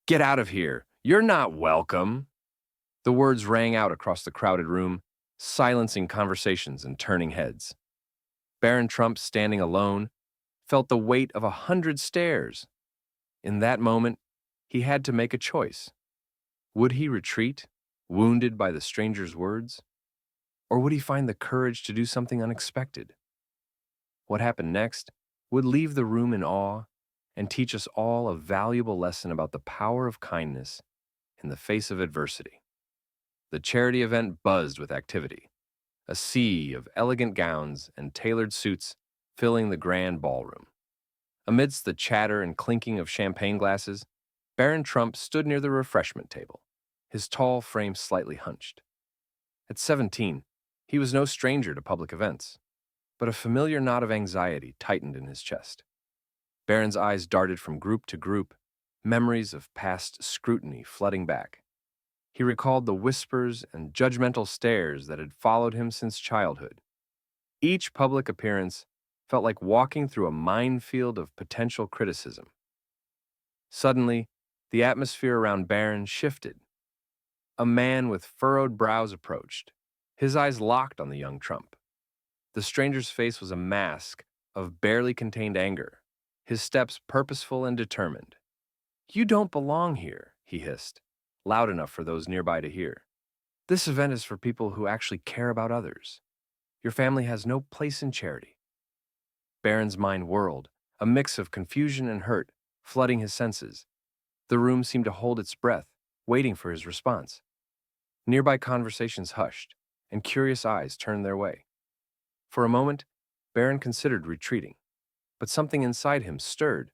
Get out of here. You're not welcome. The words rang out across the crowded room, silencing conversations and turning heads. Barron Trump, standing alone, felt the weight of 100 stares. In that moment, he had to make a choice. Would he retreat, wounded by the stranger's words? Or would he find the courage to do something unexpected? What happened next would leave the room in awe and teach us all a valuable lesson about the power of kindness in the face of adversity. The charity event buzzed with activity, a sea of elegant gowns and tailored suits filling the grand ballroom. Amidst the chatter and clinking of champagne glasses, Barron Trump stood near the refreshment table, his tall frame slightly hunched. At 17, he was no stranger to public events, but a familiar knot of anxiety tightened in his chest. Barron's eyes darted from group to group, memories of past scrutiny flooding back. He recalled the whispers and judgmental stares that had followed him since childhood. Each public appearance felt like walking through a minefield of potential criticism. Suddenly, the atmosphere around Barron shifted. A man with furrowed brows approached, his eyes locked on the young Trump. The stranger's face was a mask of barely contained anger, his steps purposeful and determined. "You don't belong here," he hissed, loud enough for those nearby to hear. "This event is for people who actually care about others. Your family has no place in charity." Barron's mind whirled, a mix of confusion and hurt, flooding his senses. The room seemed to hold its breath, waiting for his response. Nearby conversations hushed, and curious eyes turned their way. For a moment, Barron considered retreating, but something inside him stirred,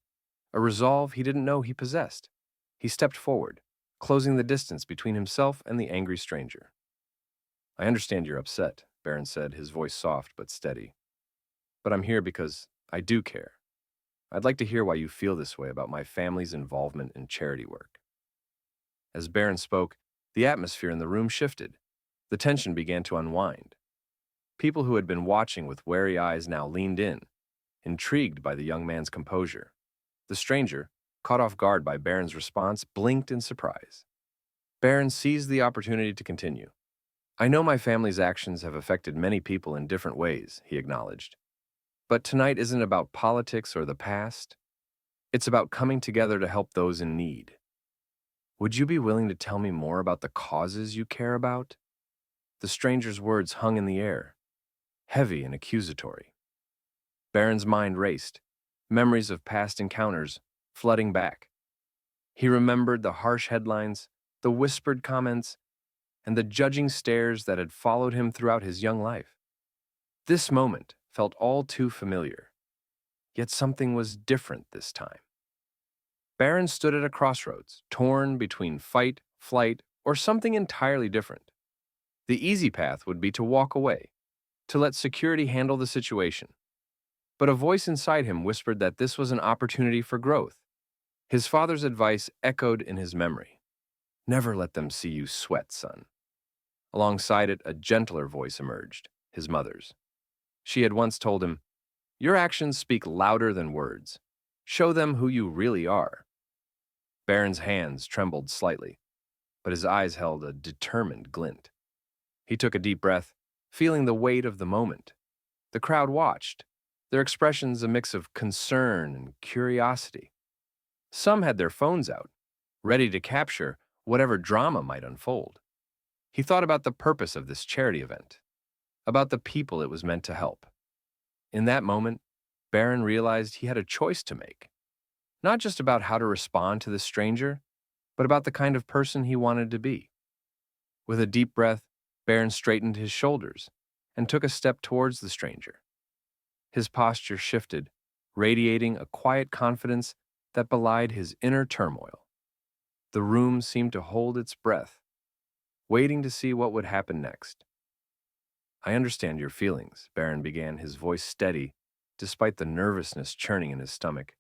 a resolve he didn't know he possessed. He stepped forward, closing the distance between himself and the angry stranger. "I understand you're upset," Barron said, his voice soft but steady. "But I'm here because I do care. I'd like to hear why you feel this way about my family's involvement in charity work." As Barron spoke, the atmosphere in the room shifted. The tension began to unwind. People who had been watching with wary eyes now leaned in, intrigued by the young man's composure. The stranger, caught off guard by Barron's response, blinked in surprise. Barron seized the opportunity to continue. "I know my family's actions have affected many people in different ways," he acknowledged. "But tonight isn't about politics or the past. It's about coming together to help those in need. Would you be willing to tell me more about the causes you care about?" The stranger's words hung in the air, heavy and accusatory. Barron's mind raced, memories of past encounters flooding back. He remembered the harsh headlines, the whispered comments, and the judging stares that had followed him throughout his young life. This moment felt all too familiar, yet something was different this time. Barron stood at a crossroads, torn between fight, flight, or something entirely different. The easy path would be to walk away, to let security handle the situation. But a voice inside him whispered that this was an opportunity for growth. His father's advice echoed in his memory. "Never let them see you sweat, son." Alongside it, a gentler voice emerged, his mother's. She had once told him, "Your actions speak louder than words. Show them who you really are." Barron's hands trembled slightly, but his eyes held a determined glint. He took a deep breath, feeling the weight of the moment. The crowd watched, their expressions a mix of concern and curiosity. Some had their phones out, ready to capture whatever drama might unfold. He thought about the purpose of this charity event, about the people it was meant to help. In that moment, Barron realized he had a choice to make, not just about how to respond to this stranger, but about the kind of person he wanted to be. With a deep breath, Barron straightened his shoulders and took a step towards the stranger. His posture shifted, radiating a quiet confidence that belied his inner turmoil. The room seemed to hold its breath, waiting to see what would happen next. "I understand your feelings," Barron began, his voice steady despite the nervousness churning in his stomach,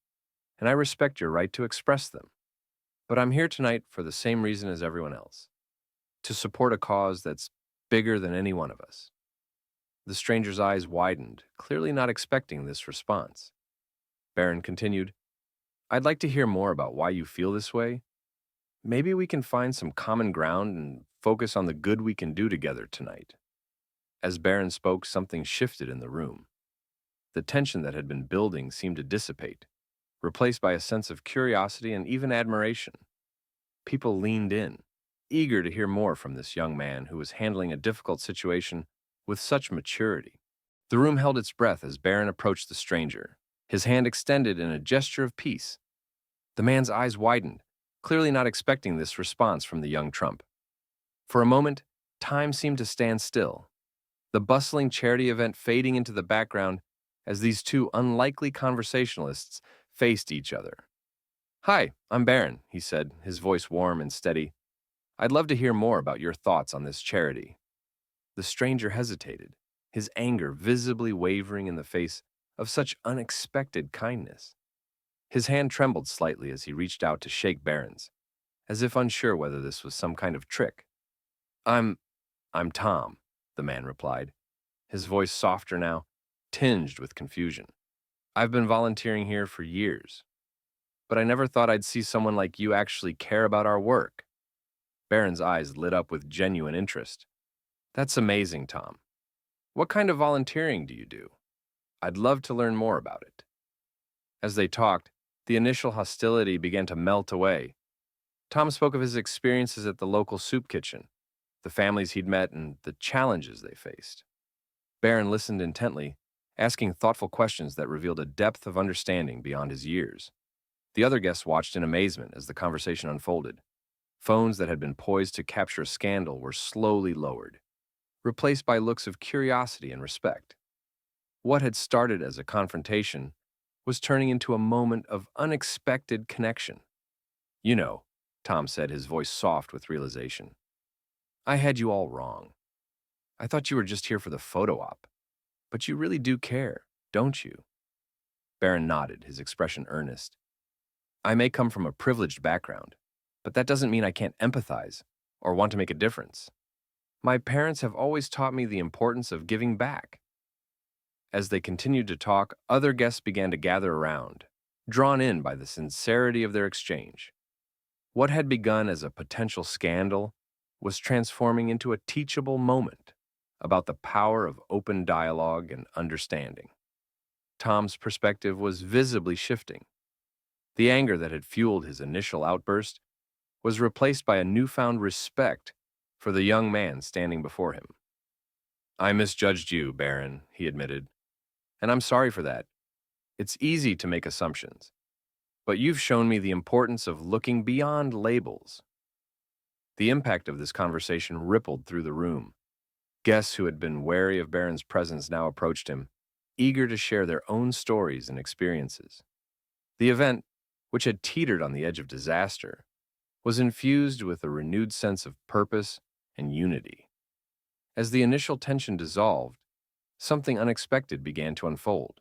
"and I respect your right to express them. But I'm here tonight for the same reason as everyone else, to support a cause that's bigger than any one of us." The stranger's eyes widened, clearly not expecting this response. Barron continued, "I'd like to hear more about why you feel this way, Maybe we can find some common ground and focus on the good we can do together tonight. As Barron spoke, something shifted in the room. The tension that had been building seemed to dissipate, replaced by a sense of curiosity and even admiration. People leaned in, eager to hear more from this young man who was handling a difficult situation with such maturity. The room held its breath as Barron approached the stranger, his hand extended in a gesture of peace. The man's eyes widened, clearly not expecting this response from the young Trump. For a moment, time seemed to stand still, the bustling charity event fading into the background as these two unlikely conversationalists faced each other. "Hi, I'm Barron," he said, his voice warm and steady. "I'd love to hear more about your thoughts on this charity." The stranger hesitated, his anger visibly wavering in the face of such unexpected kindness. His hand trembled slightly as he reached out to shake Barron's, as if unsure whether this was some kind of trick. I'm I'm Tom," the man replied, his voice softer now, tinged with confusion. "I've been volunteering here for years, but I never thought I'd see someone like you actually care about our work." Barron's eyes lit up with genuine interest. "That's amazing, Tom. What kind of volunteering do you do? I'd love to learn more about it." As they talked, the initial hostility began to melt away. Tom spoke of his experiences at the local soup kitchen, the families he'd met, and the challenges they faced. Barron listened intently, asking thoughtful questions that revealed a depth of understanding beyond his years. The other guests watched in amazement as the conversation unfolded. Phones that had been poised to capture a scandal were slowly lowered, replaced by looks of curiosity and respect. What had started as a confrontation was turning into a moment of unexpected connection. "You know," Tom said, his voice soft with realization, "I had you all wrong. I thought you were just here for the photo op. But you really do care, don't you?" Barron nodded, his expression earnest. "I may come from a privileged background, but that doesn't mean I can't empathize or want to make a difference. My parents have always taught me the importance of giving back." As they continued to talk, other guests began to gather around, drawn in by the sincerity of their exchange. What had begun as a potential scandal was transforming into a teachable moment about the power of open dialogue and understanding. Tom's perspective was visibly shifting. The anger that had fueled his initial outburst was replaced by a newfound respect for the young man standing before him. "I misjudged you, Barron," he admitted, "and I'm sorry for that. It's easy to make assumptions, but you've shown me the importance of looking beyond labels." The impact of this conversation rippled through the room. Guests who had been wary of Barron's presence now approached him, eager to share their own stories and experiences. The event, which had teetered on the edge of disaster, was infused with a renewed sense of purpose and unity. As the initial tension dissolved, something unexpected began to unfold.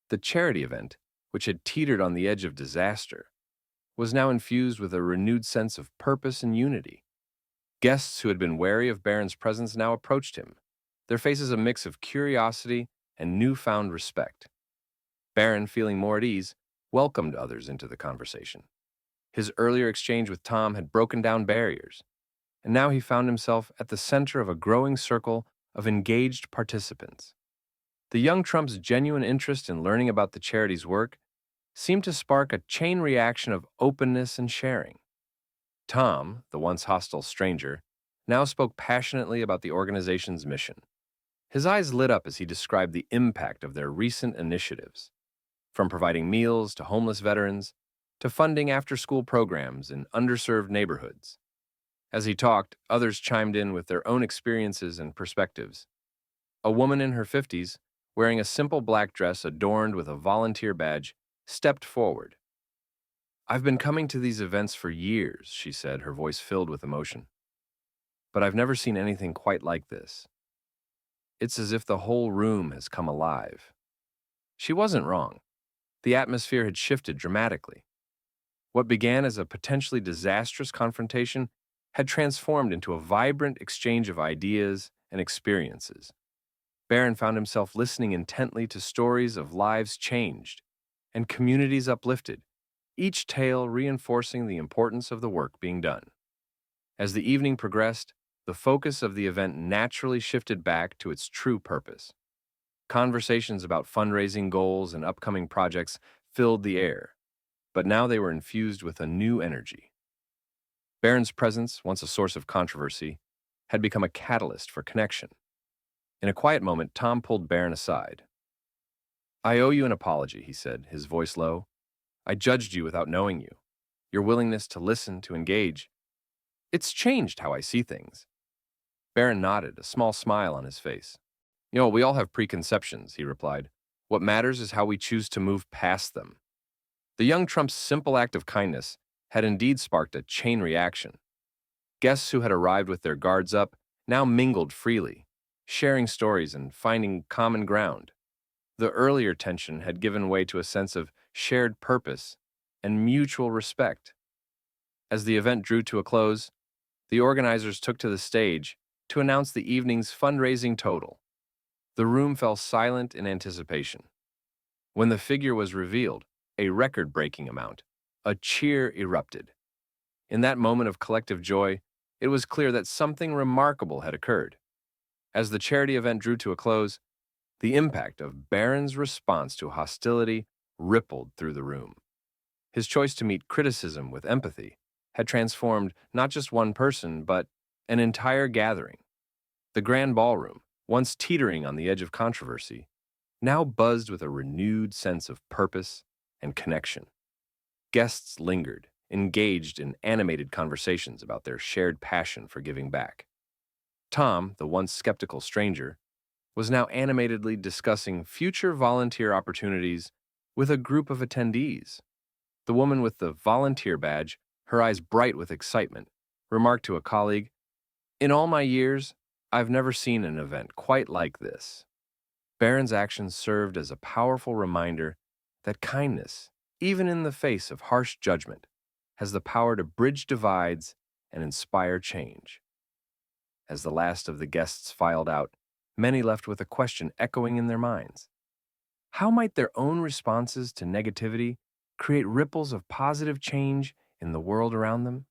The charity event, which had teetered on the edge of disaster, was now infused with a renewed sense of purpose and unity. Guests who had been wary of Barron's presence now approached him, their faces a mix of curiosity and newfound respect. Barron, feeling more at ease, welcomed others into the conversation. His earlier exchange with Tom had broken down barriers, and now he found himself at the center of a growing circle of engaged participants. The young Trump's genuine interest in learning about the charity's work seemed to spark a chain reaction of openness and sharing. Tom, the once hostile stranger, now spoke passionately about the organization's mission. His eyes lit up as he described the impact of their recent initiatives, from providing meals to homeless veterans to funding after-school programs in underserved neighborhoods. As he talked, others chimed in with their own experiences and perspectives. A woman in her 50s, wearing a simple black dress adorned with a volunteer badge, stepped forward. "I've been coming to these events for years," she said, her voice filled with emotion. "But I've never seen anything quite like this. It's as if the whole room has come alive." She wasn't wrong. The atmosphere had shifted dramatically. What began as a potentially disastrous confrontation had transformed into a vibrant exchange of ideas and experiences. Barron found himself listening intently to stories of lives changed and communities uplifted, each tale reinforcing the importance of the work being done. As the evening progressed, the focus of the event naturally shifted back to its true purpose. Conversations about fundraising goals and upcoming projects filled the air, but now they were infused with a new energy. Barron's presence, once a source of controversy, had become a catalyst for connection. In a quiet moment, Tom pulled Barron aside. "I owe you an apology," he said, his voice low. "I judged you without knowing you. Your willingness to listen, to engage, it's changed how I see things." Barron nodded, a small smile on his face. We all have preconceptions," he replied. "What matters is how we choose to move past them." The young Trump's simple act of kindness had indeed sparked a chain reaction. Guests who had arrived with their guards up now mingled freely, sharing stories and finding common ground. The earlier tension had given way to a sense of shared purpose and mutual respect. As the event drew to a close, the organizers took to the stage to announce the evening's fundraising total. The room fell silent in anticipation. When the figure was revealed, a record-breaking amount, a cheer erupted. In that moment of collective joy, it was clear that something remarkable had occurred. As the charity event drew to a close, the impact of Barron's response to hostility rippled through the room. His choice to meet criticism with empathy had transformed not just one person, but an entire gathering. The grand ballroom, once teetering on the edge of controversy, now buzzed with a renewed sense of purpose and connection. Guests lingered, engaged in animated conversations about their shared passion for giving back. Tom, the once skeptical stranger, was now animatedly discussing future volunteer opportunities with a group of attendees. The woman with the volunteer badge, her eyes bright with excitement, remarked to a colleague, "In all my years, I've never seen an event quite like this." Barron's actions served as a powerful reminder that kindness, even in the face of harsh judgment, has the power to bridge divides and inspire change. As the last of the guests filed out, many left with a question echoing in their minds. How might their own responses to negativity create ripples of positive change in the world around them?